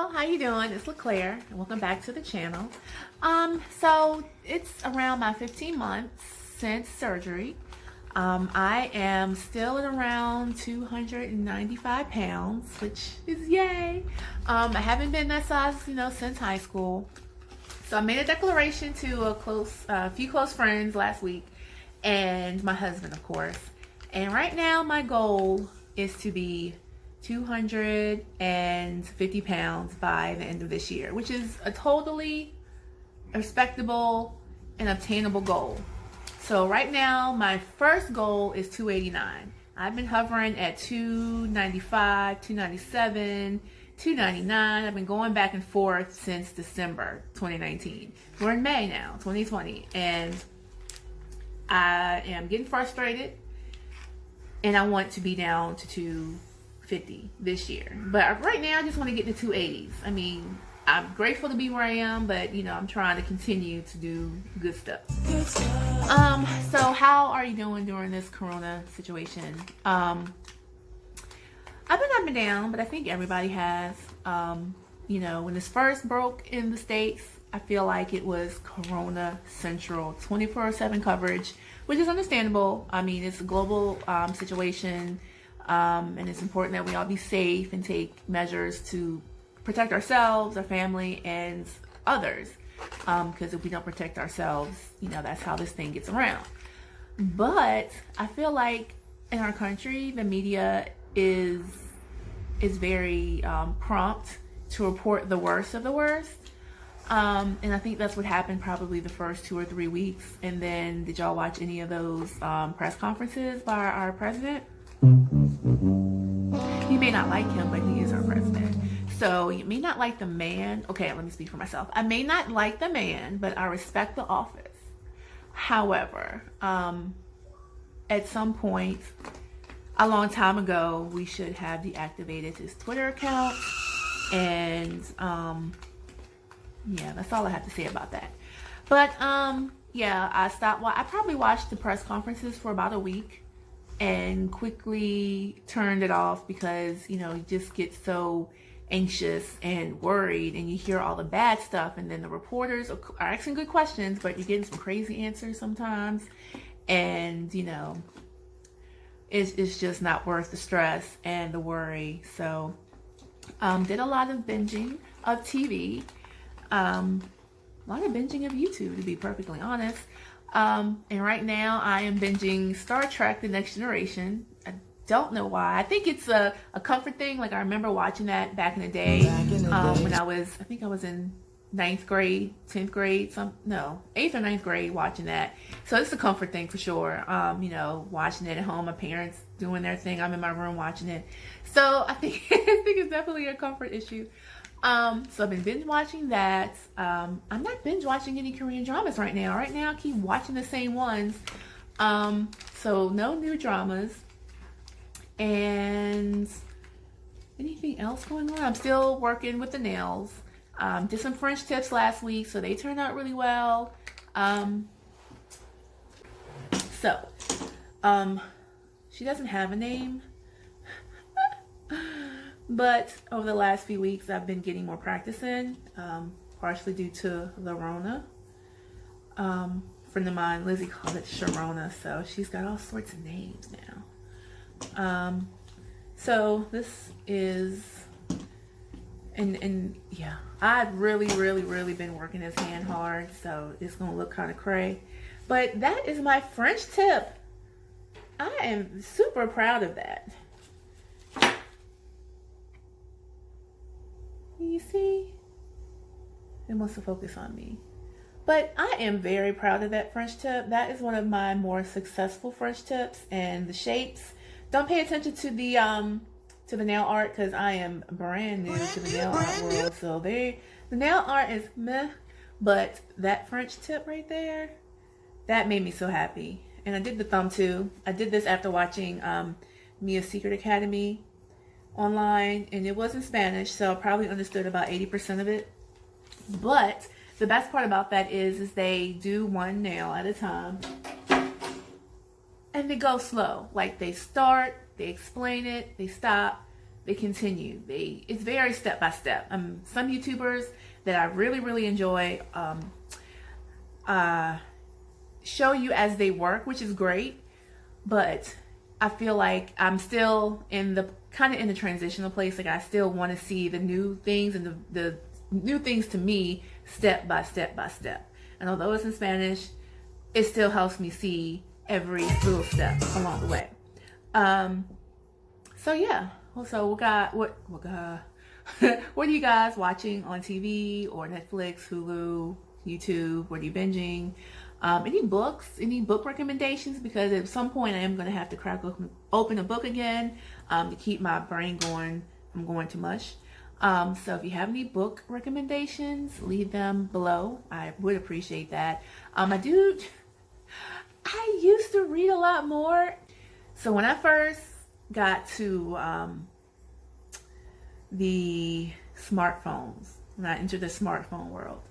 y'all, how you doing? It's LeClaire and welcome back to the channel. So it's around my 15 months since surgery. I am still at around 295 pounds, which is yay. I haven't been that size, since high school. So I made a declaration to a few close friends last week, and my husband, of course. And right now my goal is to be 250 pounds by the end of this year, which is a totally respectable and obtainable goal. So right now, my first goal is 289. I've been hovering at 295, 297, 299. I've been going back and forth since December 2019. We're in May now, 2020, and I am getting frustrated, and I want to be down to 250 this year. But right now, I just want to get to 280s. I mean, I'm grateful to be where I am, but I'm trying to continue to do good stuff. So how are you doing during this corona situation? I've been up and down, but I think everybody has. When this first broke in the States, I feel like it was Corona Central, 24/7 coverage, which is understandable. I mean, it's a global situation, and it's important that we all be safe and take measures to protect ourselves, our family, and others. Because if we don't protect ourselves, that's how this thing gets around. But I feel like in our country, the media is very prompt to report the worst of the worst. And I think that's what happened probably the first 2 or 3 weeks. And then, did y'all watch any of those press conferences by our president? You may not like him, but he is our president. So you may not like the man. Okay, let me speak for myself. I may not like the man, but I respect the office. However, at some point, a long time ago, we should have deactivated his Twitter account. And yeah, that's all I have to say about that. But yeah, I probably watched the press conferences for about a week and quickly turned it off because, you just get so anxious and worried, and you hear all the bad stuff, and then the reporters are asking good questions, but you're getting some crazy answers sometimes, and it's just not worth the stress and the worry. So did a lot of binging of TV, a lot of binging of YouTube, to be perfectly honest. And right now I am binging Star Trek: The Next Generation. Don't know why. I think it's a comfort thing. Like, I remember watching that back in the day, when I was in 9th grade, 10th grade, 8th or 9th grade, watching that. So it's a comfort thing for sure. Watching it at home, my parents doing their thing, I'm in my room watching it. So I think it's definitely a comfort issue. So I've been binge watching that. I'm not binge watching any Korean dramas right now. Right now I keep watching the same ones. So no new dramas. And anything else going on? I'm still working with the nails. Did some French tips last week, so they turned out really well. She doesn't have a name. But over the last few weeks, I've been getting more practice in, partially due to the Rona. Friend of mine, Lizzie, called it Sharona, so she's got all sorts of names now. So this is, and yeah, I've really been working this hand hard, so it's gonna look kind of cray. But that is my French tip. I am super proud of that. You see? It wants to focus on me. But I am very proud of that French tip. That is one of my more successful French tips. And the shapes. Don't pay attention to the nail art, because I am brand new to the nail art world. So the nail art is meh. But that French tip right there, that made me so happy. And I did the thumb too. I did this after watching Mia's Secret Academy online, and it was in Spanish, so I probably understood about 80% of it. But the best part about that is they do one nail at a time, and they go slow. Like, they start, they explain it, they stop, they continue. It's very step by step. Some YouTubers that I really, really enjoy show you as they work, which is great, but I feel like I'm still in the transitional place. Like I still want to see the new things and the new things to me step by step by step. And although it's in Spanish, it still helps me see every little step along the way. So yeah. So what are you guys watching on TV or Netflix, Hulu, YouTube? What are you binging? Any books, any book recommendations? Because at some point I am going to have to crack open a book again to keep my brain going from going to mush. So if you have any book recommendations, leave them below. I would appreciate that. I used to read a lot more. So when I first got to the smartphones, when I entered the smartphone world,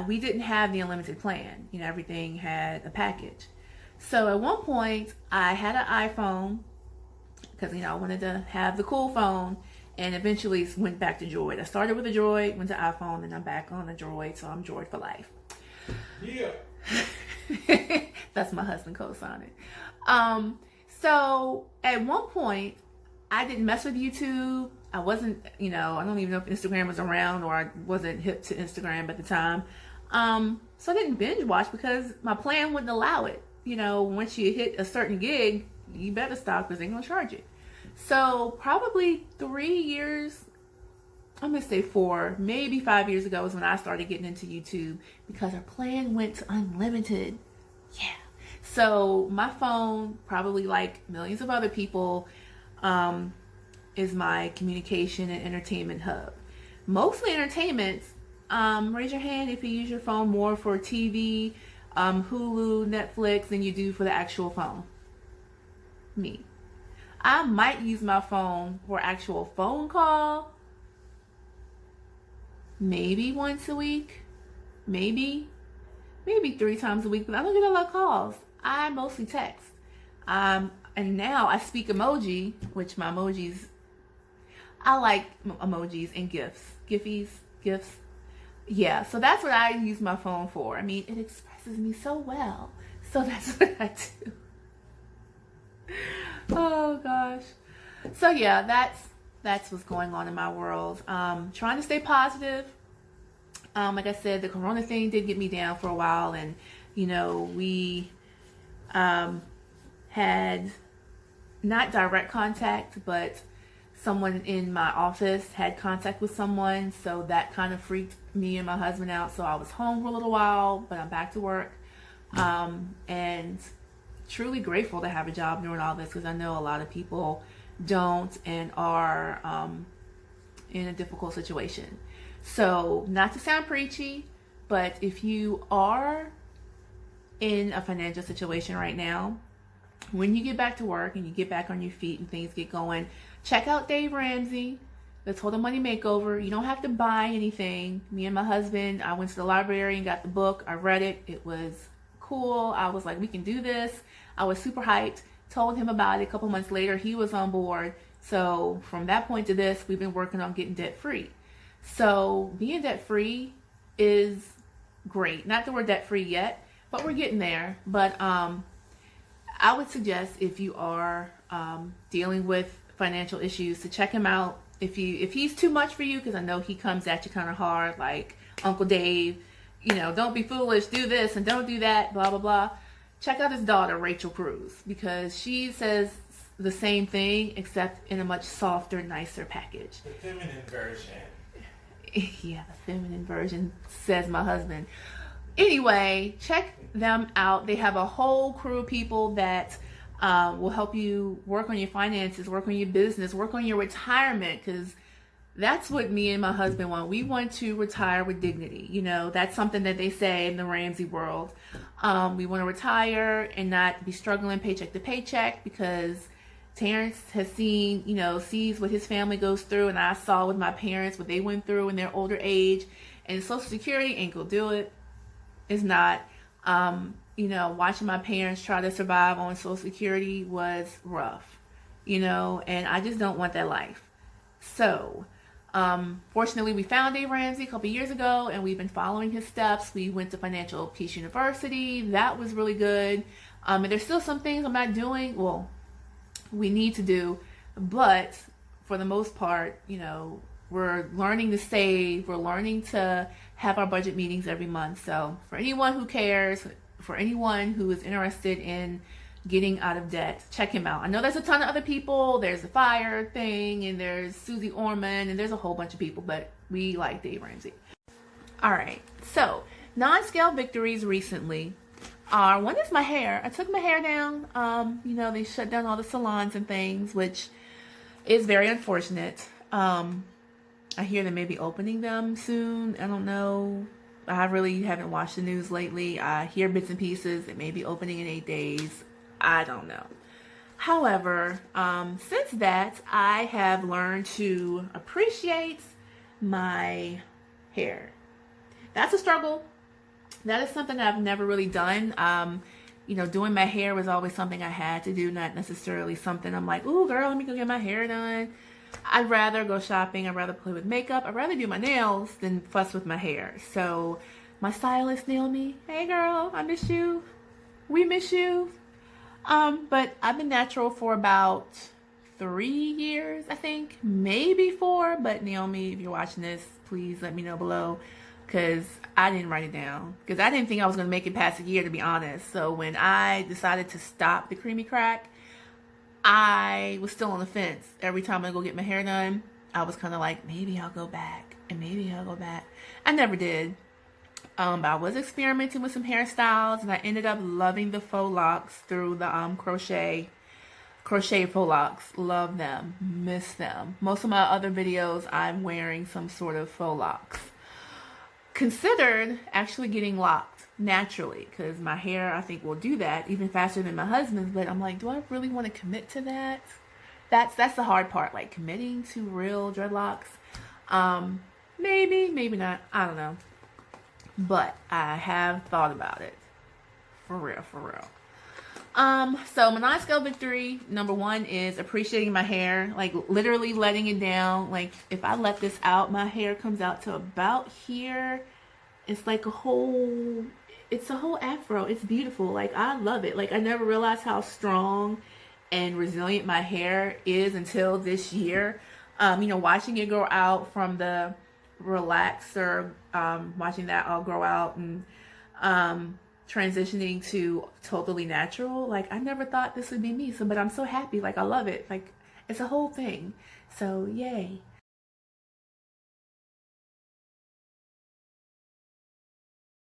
we didn't have the unlimited plan. You know, everything had a package. So at one point, I had an iPhone because, you know, I wanted to have the cool phone, and eventually went back to Droid. I started with a Droid, went to iPhone, and I'm back on a Droid, so I'm Droid for life. Yeah. That's my husband co-signing. So at one point, I didn't mess with YouTube. I wasn't, you know, I don't even know if Instagram was around, or I wasn't hip to Instagram at the time. So I didn't binge watch because my plan wouldn't allow it. You know, once you hit a certain gig, you better stop because they're going to charge you. So probably 3 years, I'm going to say 4, maybe 5 years ago is when I started getting into YouTube because our plan went to unlimited. Yeah. So my phone, probably like millions of other people, is my communication and entertainment hub. Mostly entertainment. Raise your hand if you use your phone more for TV, Hulu, Netflix than you do for the actual phone. Me. I might use my phone for actual phone call. Maybe once a week. Maybe 3 times a week, but I don't get a lot of calls. I mostly text. And now I speak emoji, which my emojis, I like emojis and GIFs. GIFs. Yeah, so that's what I use my phone for. I mean, it expresses me so well. So that's what I do. Oh gosh. So yeah, that's what's going on in my world. Trying to stay positive. Like I said, the corona thing did get me down for a while, and you know, we had not direct contact, but someone in my office had contact with someone, so that kind of freaked me and my husband out. So I was home for a little while, but I'm back to work, and truly grateful to have a job during all this, because I know a lot of people don't and are in a difficult situation. So not to sound preachy, but if you are in a financial situation right now, when you get back to work and you get back on your feet and things get going, check out Dave Ramsey, the Total Money Makeover. You don't have to buy anything. Me and my husband, I went to the library and got the book. I read it. It was cool. I was like, we can do this. I was super hyped. Told him about it. A couple months later, he was on board. So from that point to this, we've been working on getting debt free. So being debt free is great. Not that we're debt free yet, but we're getting there. But I would suggest, if you are dealing with financial issues, to check him out. If he's too much for you, because I know he comes at you kind of hard, like Uncle Dave, you know, don't be foolish, do this and don't do that, blah blah blah. Check out his daughter, Rachel Cruz, because she says the same thing except in a much softer, nicer package. The feminine version. Yeah, the feminine version, says my husband. Anyway, check them out. They have a whole crew of people that will help you work on your finances, work on your business, work on your retirement, because that's what me and my husband want. We want to retire with dignity. You know, that's something that they say in the Ramsey world. We want to retire and not be struggling paycheck to paycheck, because Terrence has seen, you know, sees what his family goes through, and I saw with my parents what they went through in their older age, and Social Security ain't gonna do it. It's not. You know, watching my parents try to survive on Social Security was rough, you know, and I just don't want that life. So, fortunately, we found Dave Ramsey a couple years ago, and we've been following his steps. We went to Financial Peace University. That was really good. And there's still some things I'm not doing. Well, we need to do, but for the most part, you know, we're learning to save. We're learning to have our budget meetings every month. So for anyone who cares, for anyone who is interested in getting out of debt, check him out. I know there's a ton of other people. There's the FIRE thing, and there's Susie Orman, and there's a whole bunch of people, but we like Dave Ramsey. All right, so non-scale victories recently are, one is my hair. I took my hair down. You know, they shut down all the salons and things, which is very unfortunate. I hear they may be opening them soon. I don't know. I really haven't watched the news lately. I hear bits and pieces. It may be opening in 8 days. I don't know. However, since that, I have learned to appreciate my hair. That's a struggle. That is something I've never really done. You know, doing my hair was always something I had to do, not necessarily something I'm like, ooh, girl, let me go get my hair done. I'd rather go shopping. I'd rather play with makeup. I'd rather do my nails than fuss with my hair. So my stylist, Naomi, hey girl, I miss you. We miss you. But I've been natural for about 3 years, I think, maybe 4. But Naomi, if you're watching this, please let me know below, because I didn't write it down, because I didn't think I was going to make it past a year, to be honest. So when I decided to stop the creamy crack, I was still on the fence. Every time I go get my hair done, I was kind of like, maybe I'll go back, and maybe I'll go back. I never did. But I was experimenting with some hairstyles, and I ended up loving the faux locks through the crochet faux locks. Love them. Miss them. Most of my other videos, I'm wearing some sort of faux locks. Considered actually getting locked naturally, because my hair, I think, will do that even faster than my husband's. But I'm like, do I really want to commit to that? That's the hard part, like committing to real dreadlocks. Maybe not. I don't know. But I have thought about it. For real. So my non-scale victory, number 1, is appreciating my hair. Like, literally letting it down. Like, if I let this out, my hair comes out to about here. It's like it's a whole afro. It's beautiful. Like, I love it. Like, I never realized how strong and resilient my hair is until this year. You know, watching it grow out from the relaxer, watching that all grow out, and transitioning to totally natural. Like, I never thought this would be me. So, but I'm so happy. Like, I love it. Like, it's a whole thing. So, yay.